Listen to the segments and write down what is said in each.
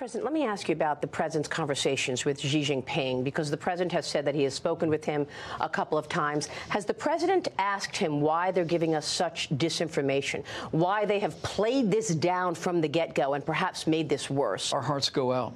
President, let me ask you about the president's conversations with Xi Jinping, because the president has said that he has spoken with him a couple of times. Has the president asked him why they're giving us such disinformation, why they have played this down from the get-go and perhaps made this worse? Our hearts go out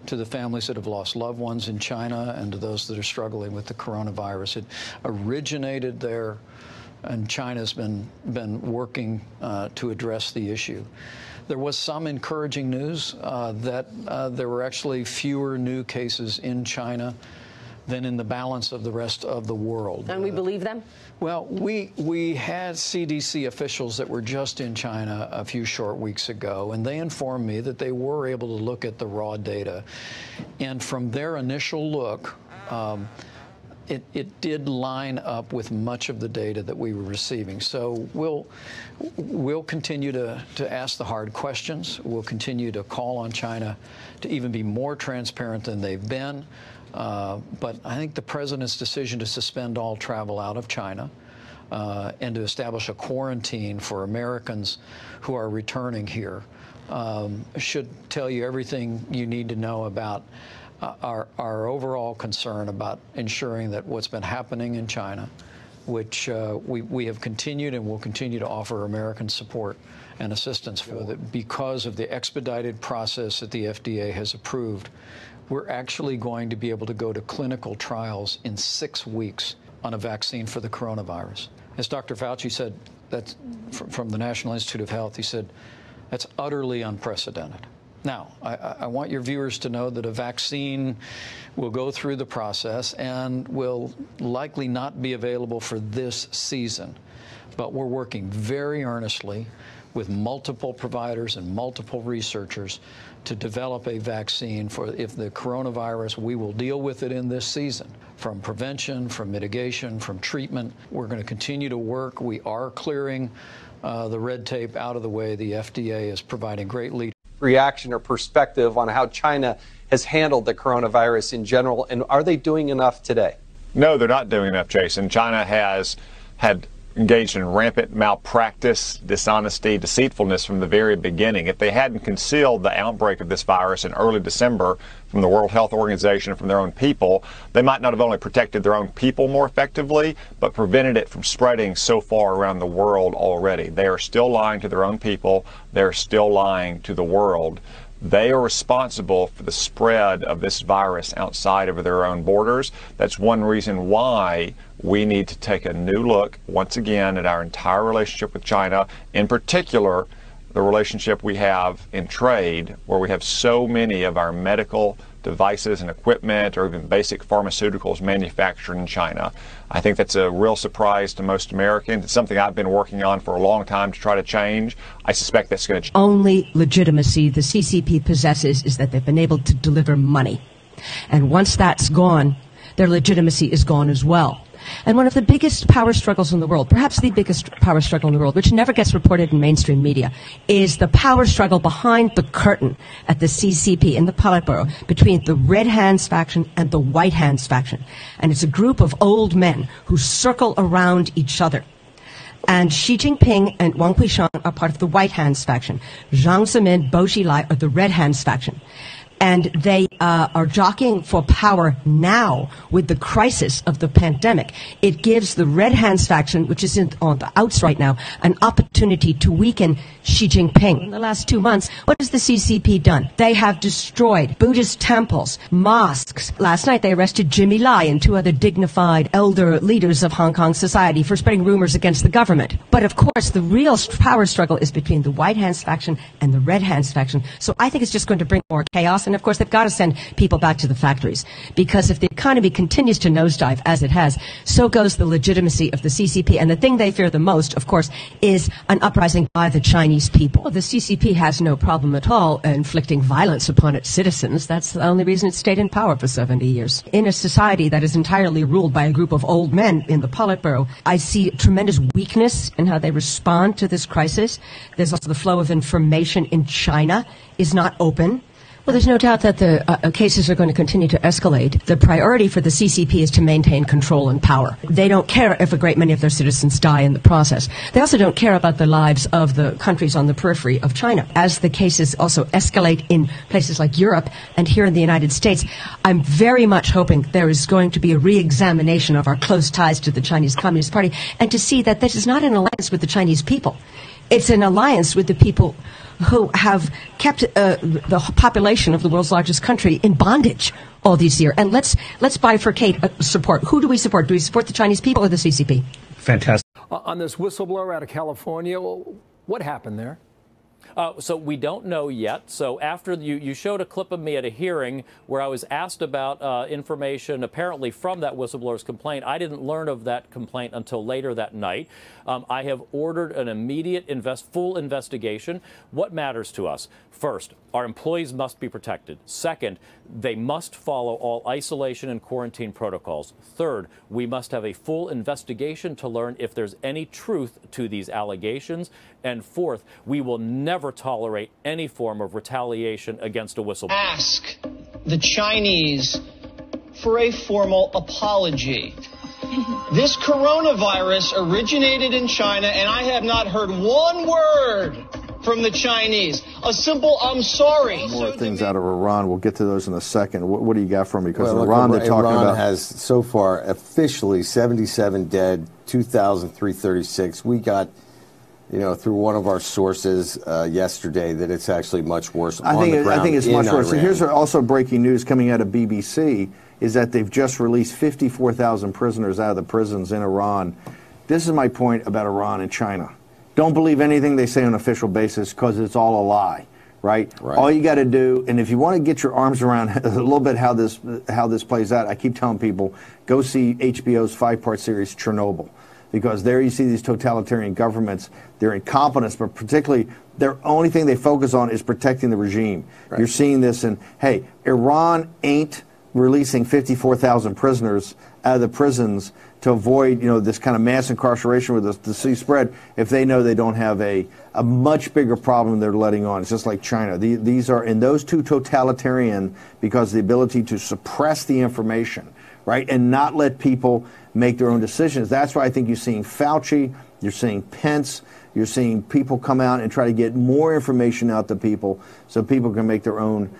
to the families that have lost loved ones in China and to those that are struggling with the coronavirus. It originated there, and China's been working to address the issue. There was some encouraging news that there were actually fewer new cases in China than in the balance of the rest of the world. And we believe them? Well, we had CDC officials that were just in China a few short weeks ago, and they informed me that they were able to look at the raw data. And from their initial look, it did line up with much of the data that we were receiving. So we'll continue to ask the hard questions. We'll continue to call on China to even be more transparent than they've been. But I think the president's decision to suspend all travel out of China and to establish a quarantine for Americans who are returning here should tell you everything you need to know about our overall concern about ensuring that what's been happening in China, which we have continued and will continue to offer American support and assistance for, that because of the expedited process that the FDA has approved, we're actually going to be able to go to clinical trials in 6 weeks on a vaccine for the coronavirus. As Dr. Fauci said, that's from the National Institute of Health, he said, that's utterly unprecedented. Now, I want your viewers to know that a vaccine will go through the process and will likely not be available for this season. But we're working very earnestly with multiple providers and multiple researchers to develop a vaccine for if the coronavirus, we will deal with it in this season. From prevention, from mitigation, from treatment, we're going to continue to work. We are clearing the red tape out of the way. The FDA is providing great leadership. Reaction or perspective on how China has handled the coronavirus in general, and are they doing enough today? No, they're not doing enough, Jason. China has had engaged in rampant malpractice, dishonesty, deceitfulness from the very beginning. If they hadn't concealed the outbreak of this virus in early December from the World Health Organization and from their own people, they might not have only protected their own people more effectively, but prevented it from spreading so far around the world already. They are still lying to their own people. They're still lying to the world. They are responsible for the spread of this virus outside of their own borders. That's one reason why we need to take a new look, once again, at our entire relationship with China, in particular, the relationship we have in trade, where we have so many of our medical devices and equipment or even basic pharmaceuticals manufactured in China. I think that's a real surprise to most Americans. It's something I've been working on for a long time to try to change. I suspect that's going to change. Only legitimacy the CCP possesses is that they've been able to deliver money. And once that's gone, their legitimacy is gone as well. And one of the biggest power struggles in the world, perhaps the biggest power struggle in the world, which never gets reported in mainstream media, is the power struggle behind the curtain at the CCP in the Politburo between the Red Hands faction and the White Hands faction. And it's a group of old men who circle around each other. And Xi Jinping and Wang Quishan are part of the White Hands faction. Jiang Zemin, Bo Xilai are the Red Hands faction. And they are jockeying for power now with the crisis of the pandemic. It gives the Red Hands faction, which is on the outs right now, an opportunity to weaken Xi Jinping. In the last 2 months, what has the CCP done? They have destroyed Buddhist temples, mosques. Last night they arrested Jimmy Lai and 2 other dignified elder leaders of Hong Kong society for spreading rumors against the government. But of course, the real power struggle is between the White Hands faction and the Red Hands faction. So I think it's just going to bring more chaos. And of course, they've got to send people back to the factories, because if the economy continues to nosedive as it has, so goes the legitimacy of the CCP. And the thing they fear the most, of course, is an uprising by the Chinese people. Well, the CCP has no problem at all inflicting violence upon its citizens. That's the only reason it stayed in power for 70 years. In a society that is entirely ruled by a group of old men in the Politburo, I see tremendous weakness in how they respond to this crisis. There's also the flow of information in China is not open. Well, there's no doubt that the cases are going to continue to escalate. The priority for the CCP is to maintain control and power. They don't care if a great many of their citizens die in the process. They also don't care about the lives of the countries on the periphery of China. As the cases also escalate in places like Europe and here in the United States, I'm very much hoping there is going to be a re-examination of our close ties to the Chinese Communist Party and to see that this is not an alliance with the Chinese people. It's an alliance with the people who have kept the population of the world's largest country in bondage all these years. And let's bifurcate support. Who do we support? Do we support the Chinese people or the CCP? Fantastic. On this whistleblower out of California, what happened there? So we don't know yet. So after you showed a clip of me at a hearing where I was asked about information apparently from that whistleblower's complaint. I didn't learn of that complaint until later that night. I have ordered an immediate full investigation. What matters to us? First, our employees must be protected. Second, they must follow all isolation and quarantine protocols. Third, we must have a full investigation to learn if there's any truth to these allegations. And fourth, we will never tolerate any form of retaliation against a whistleblower. Ask the Chinese for a formal apology. This coronavirus originated in China, and I have not heard one word from the Chinese. A simple "I'm sorry." More things out of Iran. We'll get to those in a second. What do you got from me? Because Iran, they're talking about... Iran has so far officially 77 dead, 2,336. We got, through one of our sources yesterday that it's actually much worse on the ground. I think it's much worse. Iran. So here's also breaking news coming out of BBC is that they've just released 54,000 prisoners out of the prisons in Iran. This is my point about Iran and China. Don't believe anything they say on an official basis because it's all a lie, right? All you got to do, and if you want to get your arms around a little bit how this plays out, I keep telling people, go see HBO's 5-part series Chernobyl, because there you see these totalitarian governments, their incompetence, but particularly their only thing they focus on is protecting the regime. You're seeing this, and hey, Iran ain't releasing 54,000 prisoners out of the prisons to avoid, this kind of mass incarceration with the disease spread if they know they don't have a much bigger problem they're letting on. It's just like China. These are, in those two, totalitarian because of the ability to suppress the information, right, and not let people make their own decisions. That's why I think you're seeing Fauci, you're seeing Pence, you're seeing people come out and try to get more information out to people so people can make their own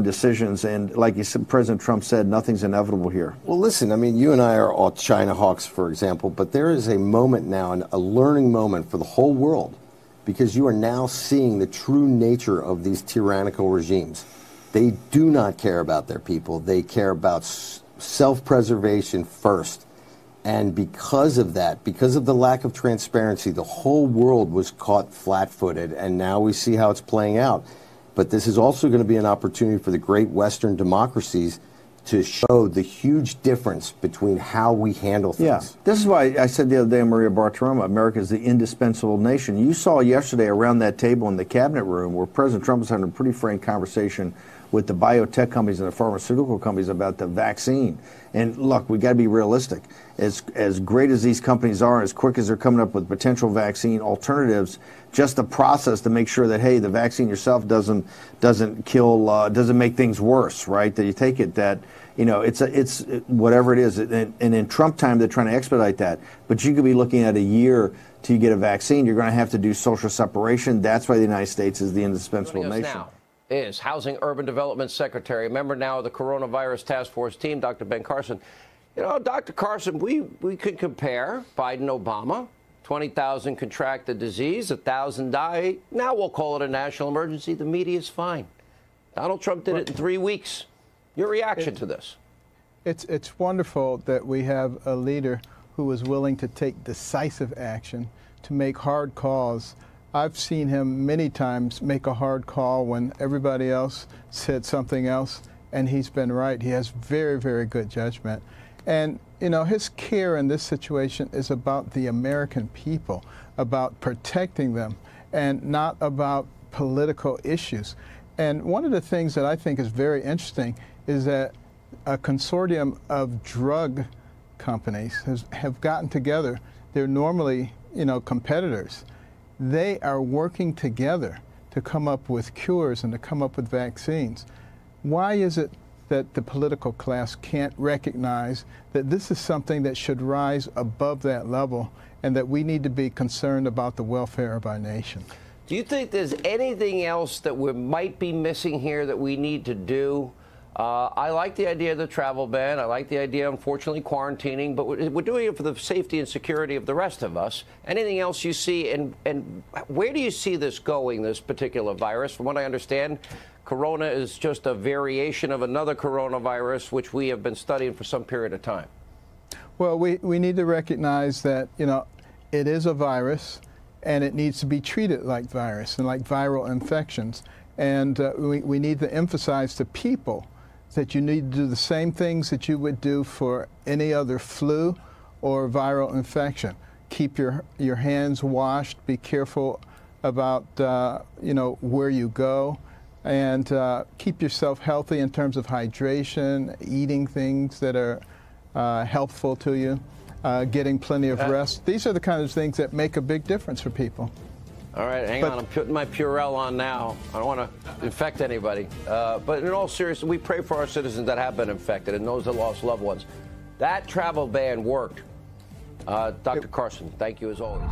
decisions. And like you said, President Trump said, nothing's inevitable here. Well, listen, I mean, you and I are all China hawks, for example, but there is a moment now, a learning moment for the whole world, because you are now seeing the true nature of these tyrannical regimes. They do not care about their people. They care about self-preservation first. And because of that, because of the lack of transparency, the whole world was caught flat-footed, and now we see how it's playing out. But this is also going to be an opportunity for the great Western democracies to show the huge difference between how we handle things. Yeah, this is why I said the other day, Maria Bartiromo, America is the indispensable nation. You saw yesterday around that table in the cabinet room where President Trump was having a pretty frank conversation with the biotech companies and the pharmaceutical companies about the vaccine. And look, we got to be realistic. As great as these companies are, as quick as they're coming up with potential vaccine alternatives, just the process to make sure that, hey, the vaccine yourself doesn't kill, doesn't make things worse, right? That you take it, that, it's whatever it is. And in Trump time, they're trying to expedite that. But you could be looking at a year till you get a vaccine. You're going to have to do social separation. That's why the United States is the indispensable nation. Now is Housing Urban Development Secretary, member now of the Coronavirus Task Force team, Dr. Ben Carson. Dr. Carson, we could compare Biden, Obama. 20,000 contract the disease, 1,000 die. Now we'll call it a national emergency. The media's fine. Donald Trump did it in 3 weeks. Your reaction to this? It's wonderful that we have a leader who is willing to take decisive action, to make hard calls. I've seen him many times make a hard call when everybody else said something else, and he's been right. He has very, very good judgment. And, his care in this situation is about the American people, about protecting them, and not about political issues. And one of the things that I think is very interesting is that a consortium of drug companies have gotten together. They're normally, competitors. They are working together to come up with cures and to come up with vaccines. Why is it that the political class can't recognize that this is something that should rise above that level and that we need to be concerned about the welfare of our nation? Do you think there's anything else that we might be missing here that we need to do? I like the idea of the travel ban. I like the idea, unfortunately, quarantining, but we're doing it for the safety and security of the rest of us. Anything else you see, and where do you see this going, this particular virus? From what I understand, corona is just a variation of another coronavirus, which we have been studying for some period of time. Well, we need to recognize that, you know, it is a virus, and it needs to be treated like virus and like viral infections. And we need to emphasize to people that you need to do the same things that you would do for any other flu or viral infection. Keep your hands washed. Be careful about you know, where you go, and keep yourself healthy in terms of hydration, eating things that are helpful to you, getting plenty of rest. These are the kind of things that make a big difference for people. All right, hang on. I'm putting my Purell on now. I don't want to infect anybody. But in all seriousness, we pray for our citizens that have been infected and those that lost loved ones. That travel ban worked. Dr. Carson, thank you as always.